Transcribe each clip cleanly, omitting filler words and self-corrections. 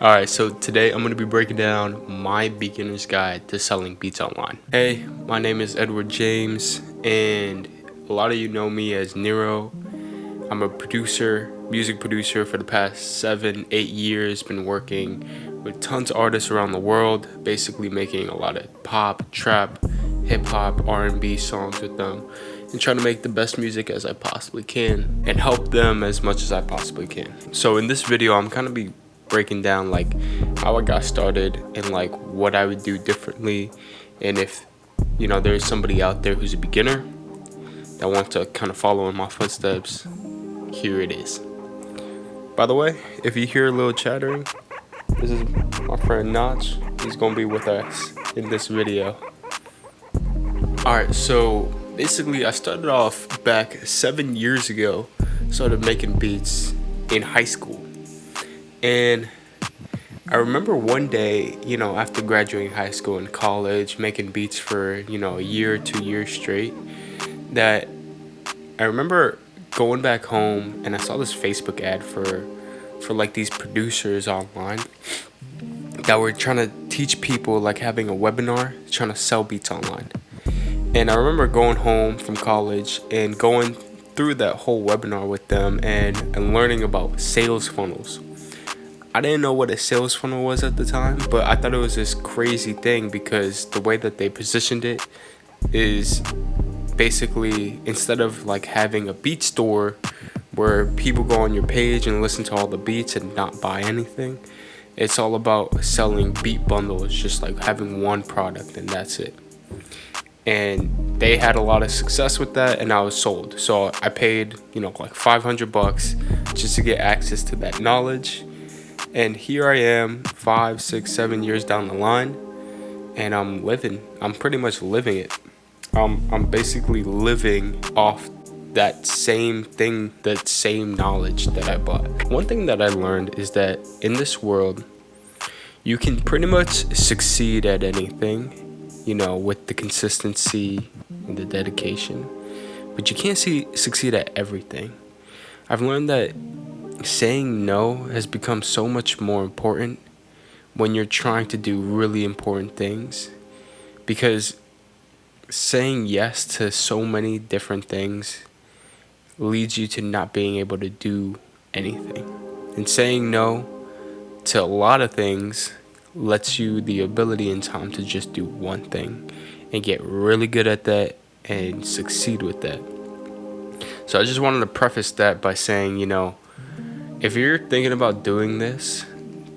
Alright, so today I'm going to be breaking down my beginner's guide to selling beats online. Hey, my name is Edward James, and a lot of you know me as Nero. I'm a music producer for the past 7-8 years, been working with tons of artists around the world, basically making a lot of pop, trap, hip-hop, R&B songs with them, and trying to make the best music as I possibly can and help them as much as I possibly can. So in this video, I'm kind of be breaking down like how I got started and like what I would do differently, and if there's somebody out there who's a beginner that wants to kind of follow in my footsteps, here it is. By the way, if you hear a little chattering, this is my friend Notch. He's gonna be with us in this video. Alright, so basically I started off back 7 years ago, started making beats in high school. And I remember one day, after graduating high school and college, making beats for, a year, 2 years straight, that I remember going back home and I saw this Facebook ad for like these producers online that were trying to teach people, like having a webinar, trying to sell beats online. And I remember going home from college and going through that whole webinar with them and learning about sales funnels. I didn't know what a sales funnel was at the time, but I thought it was this crazy thing because the way that they positioned it is basically, instead of like having a beat store where people go on your page and listen to all the beats and not buy anything, it's all about selling beat bundles, just like having one product and that's it. And they had a lot of success with that, and I was sold. So I paid, like $500 just to get access to that knowledge. And here I am 5, 6, 7 years down the line, and I'm pretty much living it. I'm basically living off that same thing, that same knowledge that I bought. One thing that I learned is that in this world, you can pretty much succeed at anything, with the consistency and the dedication, but you can't succeed at everything. I've learned that saying no has become so much more important when you're trying to do really important things, because saying yes to so many different things leads you to not being able to do anything, and saying no to a lot of things lets you the ability and time to just do one thing and get really good at that and succeed with that. So I just wanted to preface that by saying, if you're thinking about doing this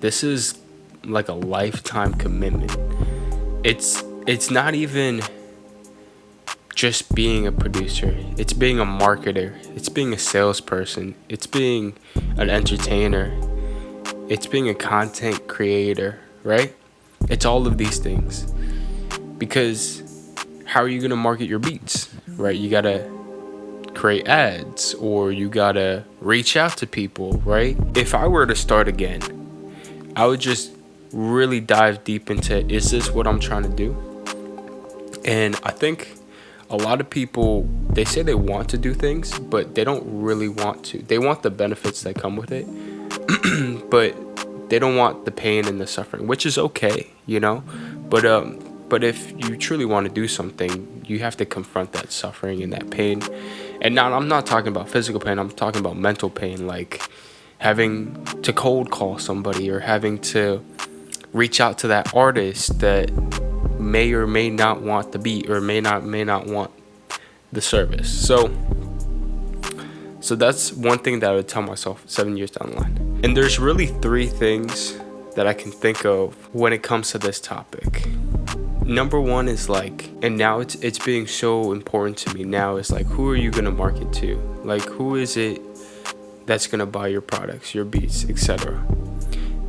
is like a lifetime commitment. It's not even just being a producer. It's being a marketer. It's being a salesperson. It's being an entertainer. It's being a content creator, right? It's all of these things. Because how are you going to market your beats, right? You got to create ads, or you gotta reach out to people, right? If I were to start again, I would just really dive deep into, is this what I'm trying to do? And I think a lot of people, they say they want to do things, but they don't really want to. They want the benefits that come with it, but they don't want the pain and the suffering, which is okay, but if you truly want to do something, you have to confront that suffering and that pain. And now I'm not talking about physical pain, I'm talking about mental pain, like having to cold call somebody or having to reach out to that artist that may or may not want the beat or may not want the service. So that's one thing that I would tell myself 7 years down the line. And there's really 3 things that I can think of when it comes to this topic. Number one is like, and now it's being so important to me now, is like, who are you gonna market to? Like, who is it that's gonna buy your products, your beats, etc.?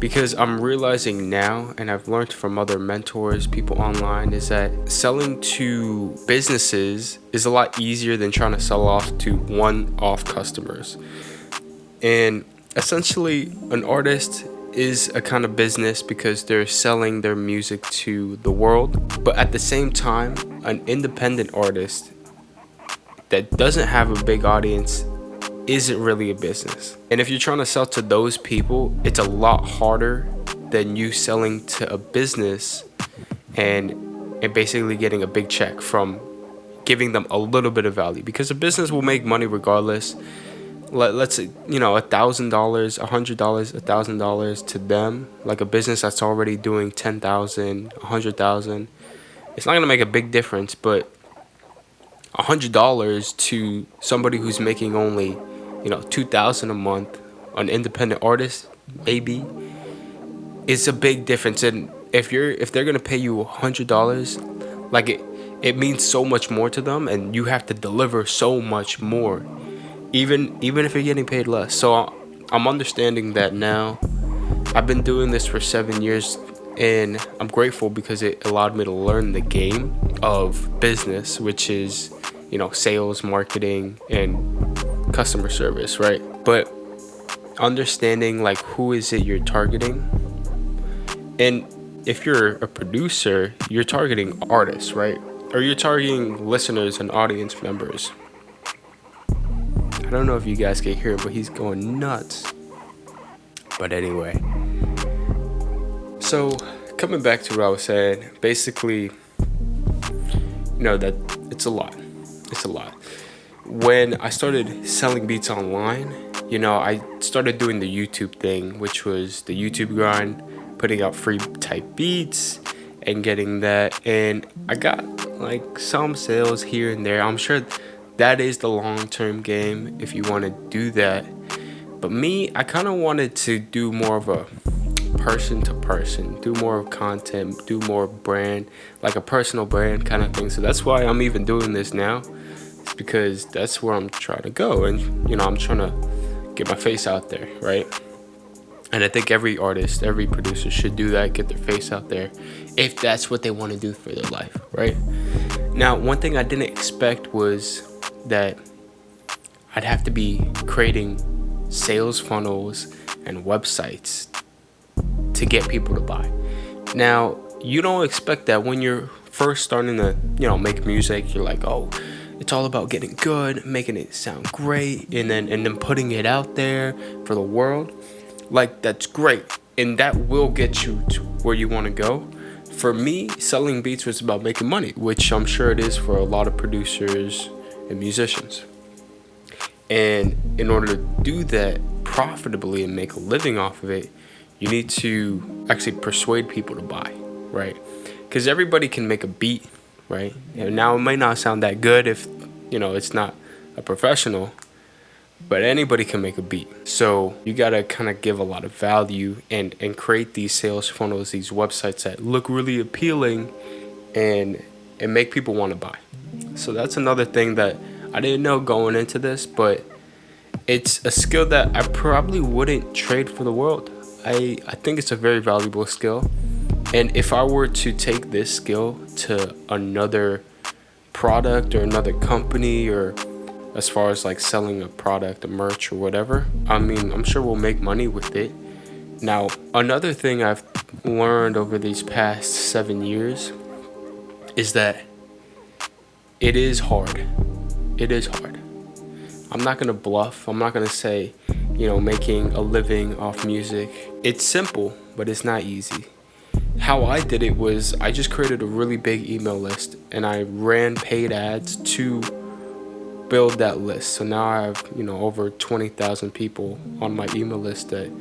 Because I'm realizing now, and I've learned from other mentors, people online, is that selling to businesses is a lot easier than trying to sell off to one-off customers. And essentially, an artist is a kind of business because they're selling their music to the world. But at the same time, an independent artist that doesn't have a big audience isn't really a business. And if you're trying to sell to those people, it's a lot harder than you selling to a business and basically getting a big check from giving them a little bit of value, because a business will make money regardless. Let's say, $1,000, $100, $1,000 to them, like a business that's already doing 10,000, 100,000, it's not gonna make a big difference. But $100 to somebody who's making only 2,000 a month, an independent artist maybe, is a big difference. And if they're gonna pay you $100, like it means so much more to them, and you have to deliver so much more, even if you're getting paid less. So I'm understanding that now. I've been doing this for 7 years, and I'm grateful because it allowed me to learn the game of business, which is sales, marketing, and customer service, right? But understanding like who is it you're targeting. And if you're a producer, you're targeting artists, right? Or you're targeting listeners and audience members. I don't know if you guys can hear him, but he's going nuts. But anyway, so coming back to what I was saying, basically, that it's a lot. It's a lot. When I started selling beats online, I started doing the YouTube thing, which was the YouTube grind, putting out free type beats and getting that. And I got like some sales here and there. I'm sure that is the long-term game if you want to do that. But me, I kind of wanted to do more of a person to person, do more of content, do more brand, like a personal brand kind of thing. So that's why I'm even doing this now. It's because that's where I'm trying to go. And, I'm trying to get my face out there, right? And I think every artist, every producer should do that, get their face out there, if that's what they want to do for their life, right? Now, one thing I didn't expect was that I'd have to be creating sales funnels and websites to get people to buy. Now, you don't expect that when you're first starting to, make music. You're like, oh, it's all about getting good, making it sound great, and then putting it out there for the world. Like, that's great, and that will get you to where you want to go. For me, selling beats was about making money, which I'm sure it is for a lot of producers and musicians. And in order to do that profitably and make a living off of it, you need to actually persuade people to buy, right? Because everybody can make a beat, right? And now it might not sound that good if, it's not a professional, but anybody can make a beat. So you got to kind of give a lot of value and create these sales funnels, these websites that look really appealing and make people want to buy. So that's another thing that I didn't know going into this, but it's a skill that I probably wouldn't trade for the world. I think it's a very valuable skill. And if I were to take this skill to another product or another company, or as far as like selling a product, a merch or whatever, I'm sure we'll make money with it. Now, another thing I've learned over these past 7 years is that it is hard. It is hard. I'm not going to bluff. I'm not going to say, making a living off music. It's simple, but it's not easy. How I did it was I just created a really big email list and I ran paid ads to build that list. So now I have, over 20,000 people on my email list that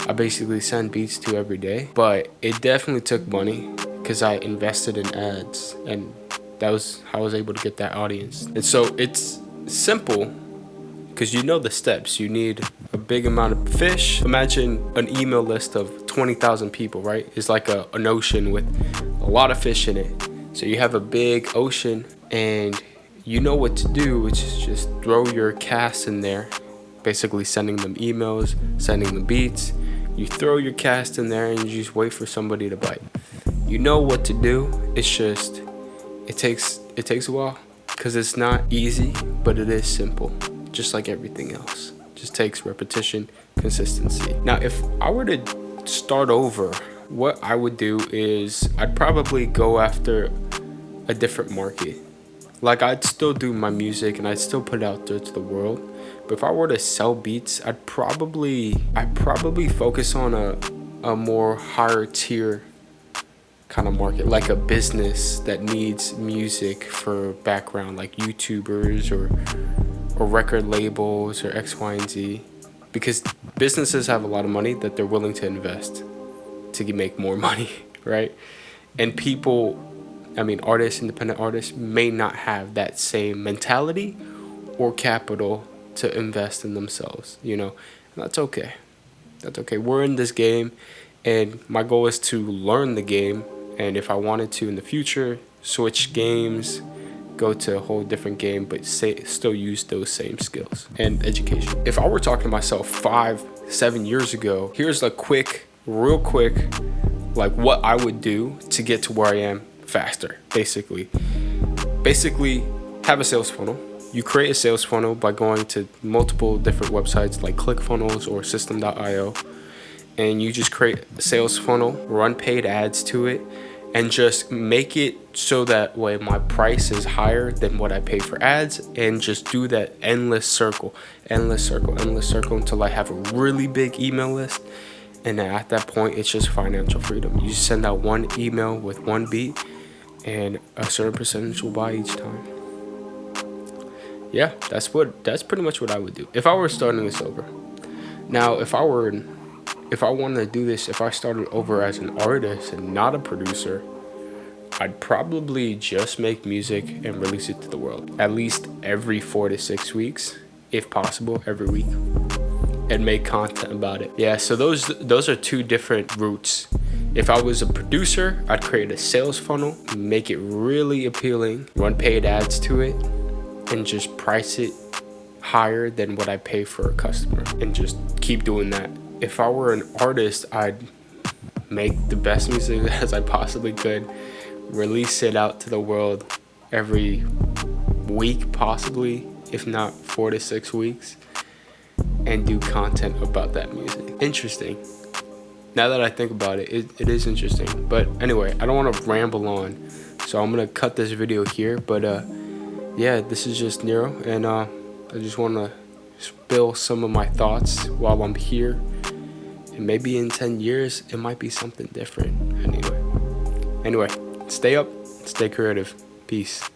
I basically send beats to every day. But it definitely took money because I invested in ads, and that was how I was able to get that audience. And so it's simple because the steps. You need a big amount of fish. Imagine an email list of 20,000 people, right? It's like an ocean with a lot of fish in it. So you have a big ocean and you know what to do, which is just throw your cast in there, basically sending them emails, sending them beats. You throw your cast in there and you just wait for somebody to bite. You know what to do. It's just, it takes a while because it's not easy, but it is simple. Just like everything else. Just takes repetition, consistency. Now, if I were to start over, what I would do is I'd probably go after a different market. Like, I'd still do my music and I'd still put it out there to the world. But if I were to sell beats, I'd probably focus on a a more higher tier kind of market, like a business that needs music for background, like YouTubers or record labels or X, Y, and Z, because businesses have a lot of money that they're willing to invest to make more money, right? And people, I mean, artists, independent artists, may not have that same mentality or capital to invest in themselves, you know. And that's okay. That's okay. We're in this game, and my goal is to learn the game. And if I wanted to in the future, switch games, go to a whole different game, but still use those same skills and education. If I were talking to myself 5-7 years ago, here's a real quick, like what I would do to get to where I am faster. Basically have a sales funnel. You create a sales funnel by going to multiple different websites like ClickFunnels or System.io, and you just create a sales funnel, run paid ads to it, and just make it so that way my price is higher than what I pay for ads, and just do that endless circle until I have a really big email list. And then at that point, it's just financial freedom. You just send out one email with one beat, and a certain percentage will buy each time. Yeah, that's pretty much what I would do if I were starting this over. Now, if I wanted to do this, if I started over as an artist and not a producer, I'd probably just make music and release it to the world, at least every 4 to 6 weeks, if possible, every week, and make content about it. Yeah, so those are two different routes. If I was a producer, I'd create a sales funnel, make it really appealing, run paid ads to it, and just price it higher than what I pay for a customer, and just keep doing that. If I were an artist, I'd make the best music as I possibly could, release it out to the world every week, possibly, if not 4 to 6 weeks, and do content about that music. Interesting. Now that I think about it, it is interesting. But anyway, I don't want to ramble on, so I'm gonna cut this video here. But yeah, this is just Nero, and I just want to spill some of my thoughts while I'm here. And maybe in 10 years, it might be something different. Anyway, stay up, stay creative. Peace.